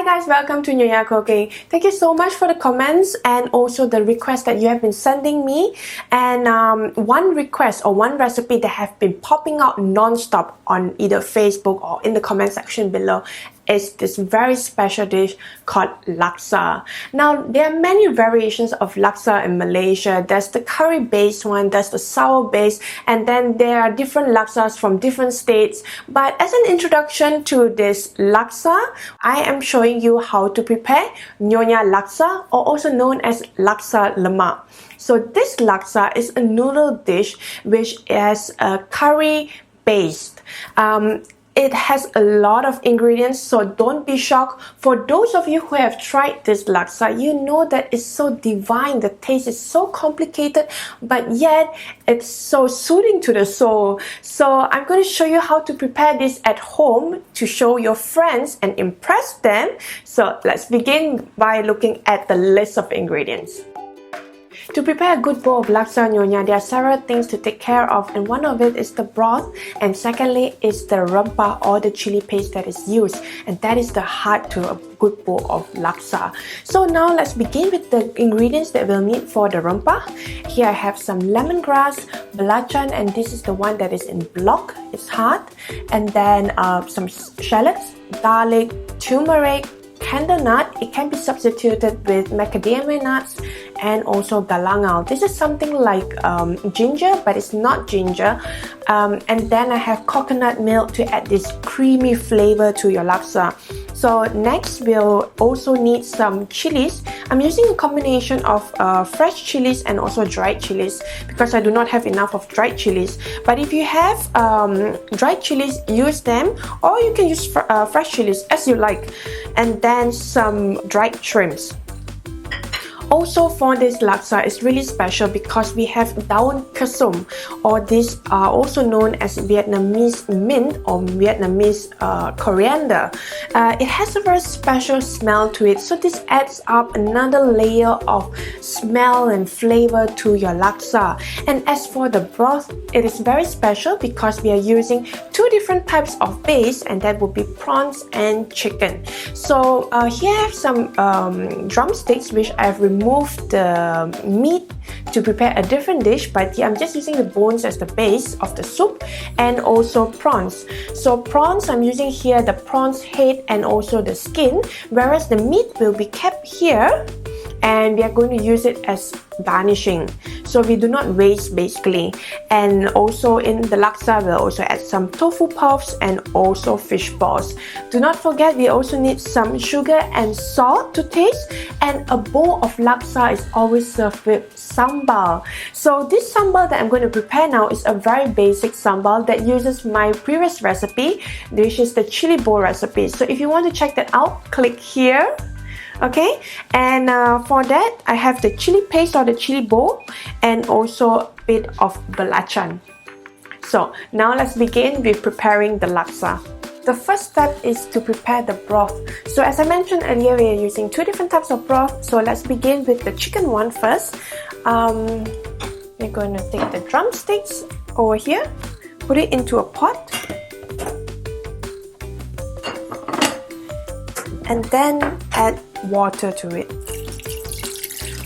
Hi guys, welcome to Nyonya Cooking. Thank you so much for the comments and also the requests that you have been sending me. And one request or one recipe that have been popping out non-stop on either Facebook or in the comment section below is this very special dish called laksa. Now, there are many variations of laksa in Malaysia. There's the curry based one, there's the sour based, and then there are different laksas from different states. But as an introduction to this laksa, I am showing you how to prepare Nyonya Laksa, or also known as Laksa Lemak. So this laksa is a noodle dish which is curry based. It has a lot of ingredients, so don't be shocked. For those of you who have tried this laksa, you know that it's so divine. The taste is so complicated, but yet it's so soothing to the soul. So I'm going to show you how to prepare this at home to show your friends and impress them. So let's begin by looking at the list of ingredients. To prepare a good bowl of laksa nyonya, there are several things to take care of, and one of it is the broth, and secondly is the rempah or the chili paste that is used, and that is the heart to a good bowl of laksa. So now let's begin with the ingredients that we'll need for the rempah. Here I have some lemongrass, belacan, and this is the one that is in block, it's hard, and then some shallots, garlic, turmeric, candle nut. It can be substituted with macadamia nuts and also galangal. This is something like ginger, but it's not ginger. And then I have coconut milk to add this creamy flavor to your laksa. So next we'll also need some chilies. I'm using a combination of fresh chilies and also dried chilies because I do not have enough of dried chilies. But if you have dried chilies, use them, or you can use fresh chilies as you like. And then some dried shrimps. Also for this laksa, it's really special because we have daun kasum, or this are also known as Vietnamese mint or Vietnamese coriander. It has a very special smell to it, so this adds up another layer of smell and flavor to your laksa. And as for the broth, it is very special because we are using two different types of base, and that will be prawns and chicken. So here I have some drumsticks which I've removed the meat to prepare a different dish, but yeah, I'm just using the bones as the base of the soup, and also prawns. So prawns, I'm using here the prawns head and also the skin, whereas the meat will be kept here and we are going to use it as garnishing, so we do not waste basically. And also in the laksa we'll also add some tofu puffs and also fish balls. Do not forget we also need some sugar and salt to taste, and a bowl of laksa is always served with sambal. So this sambal that I'm going to prepare now is a very basic sambal that uses my previous recipe, which is the chili bowl recipe. So if you want to check that out, click here. Okay, and for that I have the chili paste or the chili bowl and also a bit of belacan. So now let's begin with preparing the laksa. The first step is to prepare the broth. So as I mentioned earlier, we are using two different types of broth. So let's begin with the chicken one first. We're going to take the drumsticks over here, put it into a pot, and then add water to it.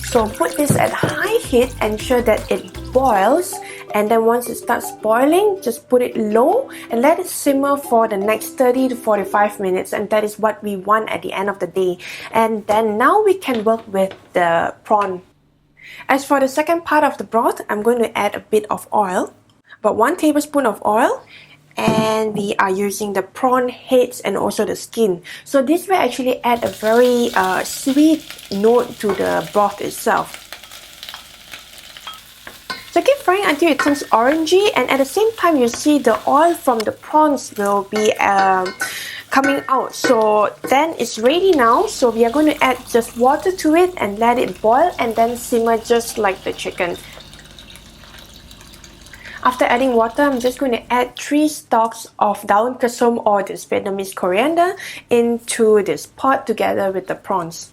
So put this at high heat, ensure that it boils, and then once it starts boiling, just put it low and let it simmer for the next 30 to 45 minutes, and that is what we want at the end of the day. And then now we can work with the prawn. As for the second part of the broth, I'm going to add a bit of oil, about 1 tablespoon of oil, and we are using the prawn heads and also the skin. So this will actually add a very sweet note to the broth itself. So keep frying until it turns orangey, and at the same time you see the oil from the prawns will be coming out. So then it's ready now. So we are going to add just water to it and let it boil and then simmer just like the chicken. After adding water, I'm just going to add 3 stalks of daun kasum or this Vietnamese coriander into this pot together with the prawns.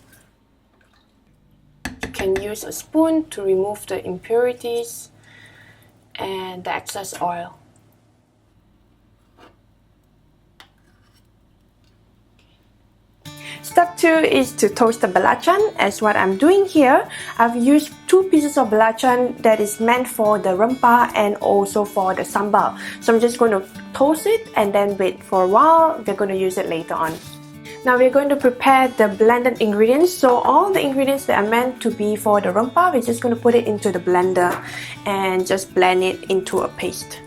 You can use a spoon to remove the impurities and the excess oil. Step 2 is to toast the belacan. As what I'm doing here, I've used 2 pieces of belacan that is meant for the rempah and also for the sambal. So I'm just going to toast it and then wait for a while. We're going to use it later on. Now we're going to prepare the blended ingredients. So all the ingredients that are meant to be for the rempah, we're just going to put it into the blender and just blend it into a paste.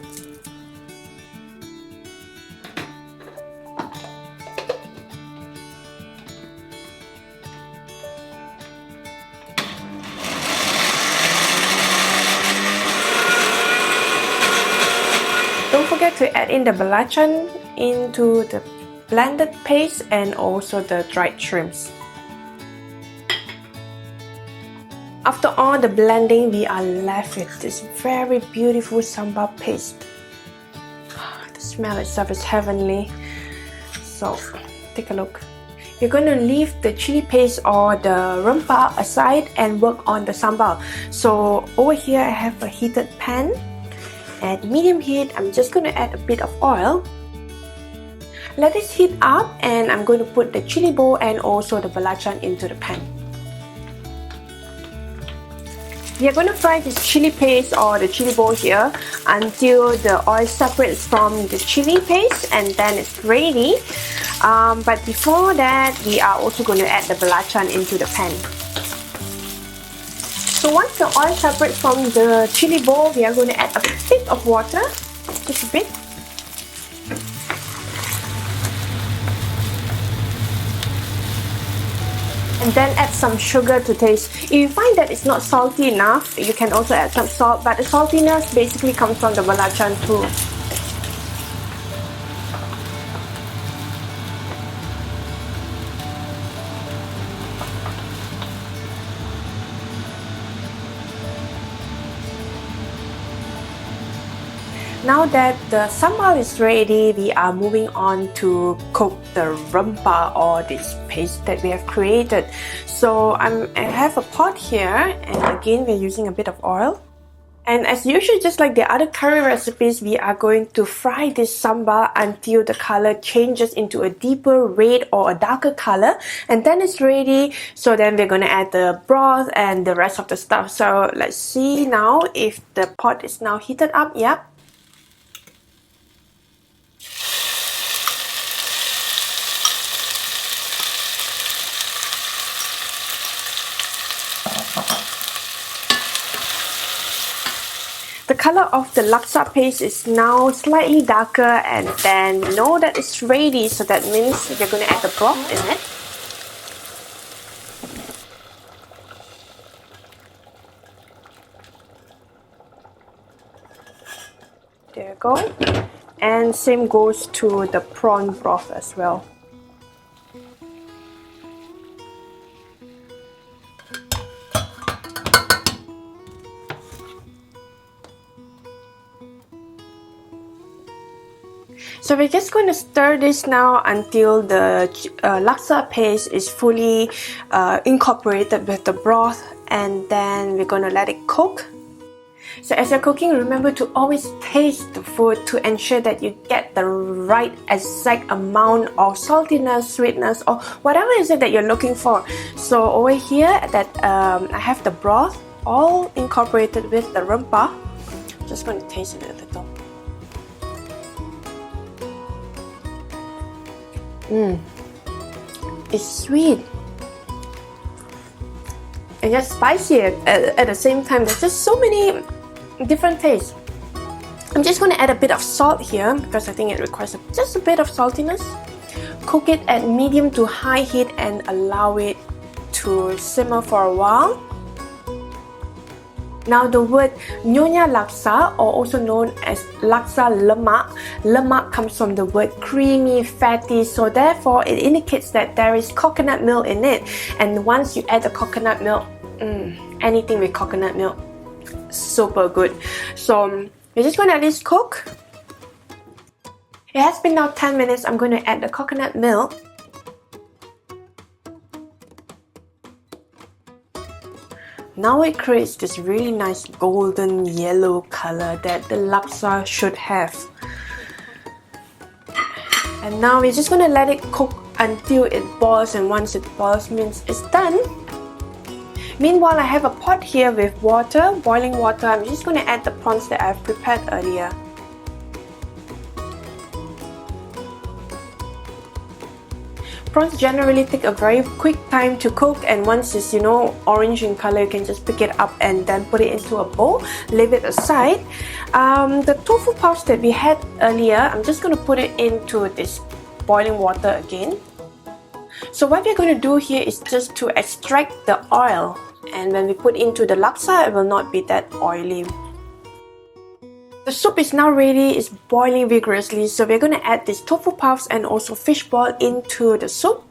Don't forget to add in the belacan into the blended paste and also the dried shrimps. After all the blending, we are left with this very beautiful sambal paste. The smell itself is heavenly. So take a look. You're going to leave the chili paste or the rempah aside and work on the sambal. So over here I have a heated pan. At medium heat, I'm just going to add a bit of oil. Let it heat up and I'm going to put the chili bowl and also the belacan into the pan. We are going to fry this chili paste or the chili bowl here until the oil separates from the chili paste and then it's ready. But before that, we are also going to add the belacan into the pan. So once the oil separates from the chili bowl, we are going to add a bit of water, just a bit. And then add some sugar to taste. If you find that it's not salty enough, you can also add some salt, but the saltiness basically comes from the belacan too. Now that the sambal is ready, we are moving on to cook the rempah or this paste that we have created. So I have a pot here and again we're using a bit of oil. And as usual, just like the other curry recipes, we are going to fry this sambal until the color changes into a deeper red or a darker color. And then it's ready. So then we're going to add the broth and the rest of the stuff. So let's see now if the pot is now heated up. Yep. The color of the laksa paste is now slightly darker and then we know that it's ready, so that means we're going to add the broth in it. There you go. And same goes to the prawn broth as well. So we're just going to stir this now until the laksa paste is fully incorporated with the broth, and then we're going to let it cook. So as you're cooking, remember to always taste the food to ensure that you get the right exact amount of saltiness, sweetness, or whatever is it that you're looking for. So over here that I have the broth all incorporated with the rempah. Just going to taste it a little. It's sweet and just spicy at the same time. There's just so many different tastes. I'm just going to add a bit of salt here because I think it requires just a bit of saltiness. Cook it at medium to high heat and allow it to simmer for a while. Now the word Nyonya Laksa, or also known as Laksa Lemak, Lemak comes from the word creamy, fatty, so therefore it indicates that there is coconut milk in it. And once you add the coconut milk, anything with coconut milk, super good. So we're just going to let this cook. It has been now 10 minutes. I'm going to add the coconut milk. Now it creates this really nice golden yellow color that the laksa should have. And now we're just going to let it cook until it boils, and once it boils means it's done. Meanwhile, I have a pot here with water, boiling water. I'm just going to add the prawns that I've prepared earlier. Prawns generally take a very quick time to cook, and once it's orange in color, you can just pick it up and then put it into a bowl, leave it aside. The tofu puffs that we had earlier, I'm just going to put it into this boiling water again. So what we're going to do here is just to extract the oil, and when we put into the laksa, it will not be that oily. The soup is now ready, it's boiling vigorously, so we're going to add these tofu puffs and also fish ball into the soup.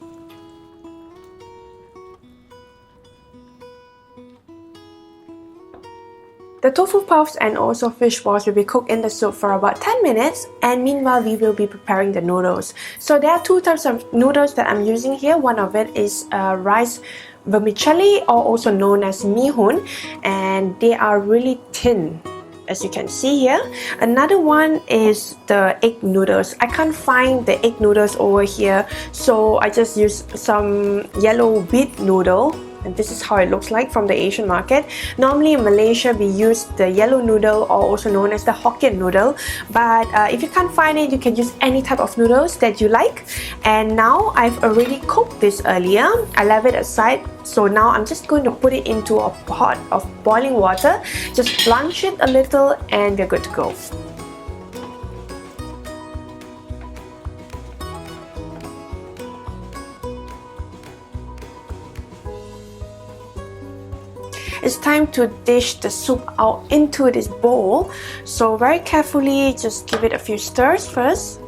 The tofu puffs and also fish balls will be cooked in the soup for about 10 minutes, and meanwhile we will be preparing the noodles. So there are two types of noodles that I'm using here. One of it is rice vermicelli, or also known as mihun, and they are really thin, as you can see here. Another one is the egg noodles. I can't find the egg noodles over here, so I just used some yellow wheat noodle, and this is how it looks like from the Asian market. Normally in Malaysia we use the yellow noodle, or also known as the Hokkien noodle, but if you can't find it, you can use any type of noodles that you like. And now I've already cooked this earlier. I left it aside, so now I'm just going to put it into a pot of boiling water, just blanch it a little, and we're good to go. It's time to dish the soup out into this bowl. So very carefully, just give it a few stirs first.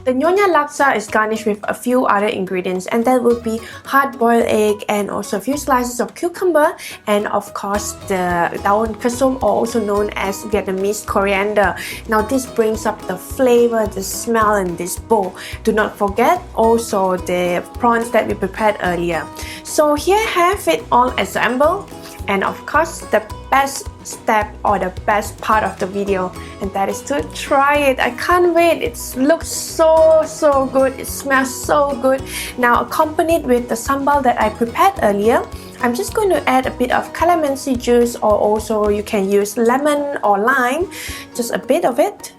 The Nyonya Laksa is garnished with a few other ingredients, and that would be hard-boiled egg and also a few slices of cucumber, and of course the daun kasum, or also known as Vietnamese coriander. Now this brings up the flavor, the smell in this bowl. Do not forget also the prawns that we prepared earlier. So here I have it all assembled, and of course the best step or the best part of the video, and that is to try it. I can't wait. It looks so good. It smells so good. Now, accompanied with the sambal that I prepared earlier, I'm just going to add a bit of calamansi juice, or also you can use lemon or lime, just a bit of it.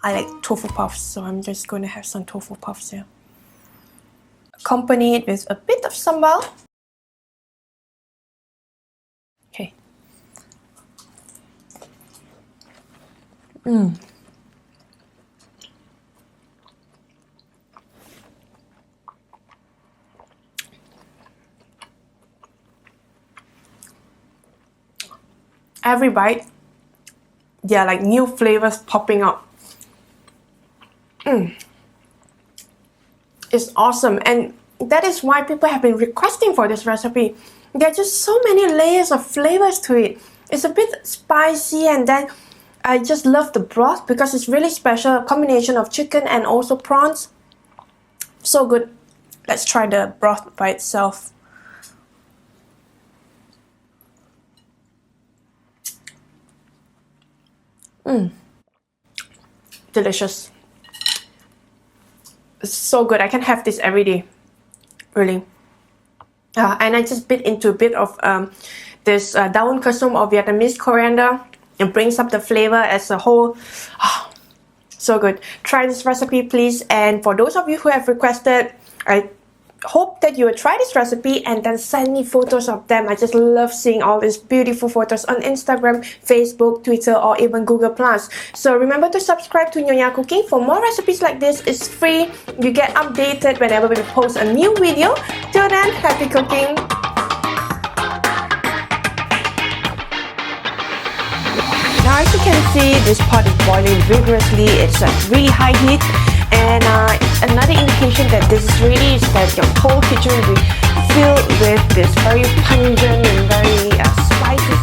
I like tofu puffs, so I'm just going to have some tofu puffs here. Accompany it with a bit of sambal. Okay. Every bite, there are like new flavors popping up. It's awesome, and that is why people have been requesting for this recipe. There are just so many layers of flavors to it. It's a bit spicy, and then I just love the broth because it's really special, a combination of chicken and also prawns. So good. Let's try the broth by itself. Delicious. It's so good. I can have this every day, really. And I just bit into a bit of this daun kasum or Vietnamese coriander. It brings up the flavor as a whole. Oh, so good. Try this recipe, please. And for those of you who have requested, I hope that you will try this recipe and then send me photos of them. I just love seeing all these beautiful photos on Instagram, Facebook, Twitter, or even Google+. So remember to subscribe to Nyonya Cooking for more recipes like this. It's free. You get updated whenever we post a new video. Till then, happy cooking! Now, as you can see, this pot is boiling vigorously. It's at really high heat. And another indication that this is ready is that your whole kitchen will be filled with this very pungent and very spicy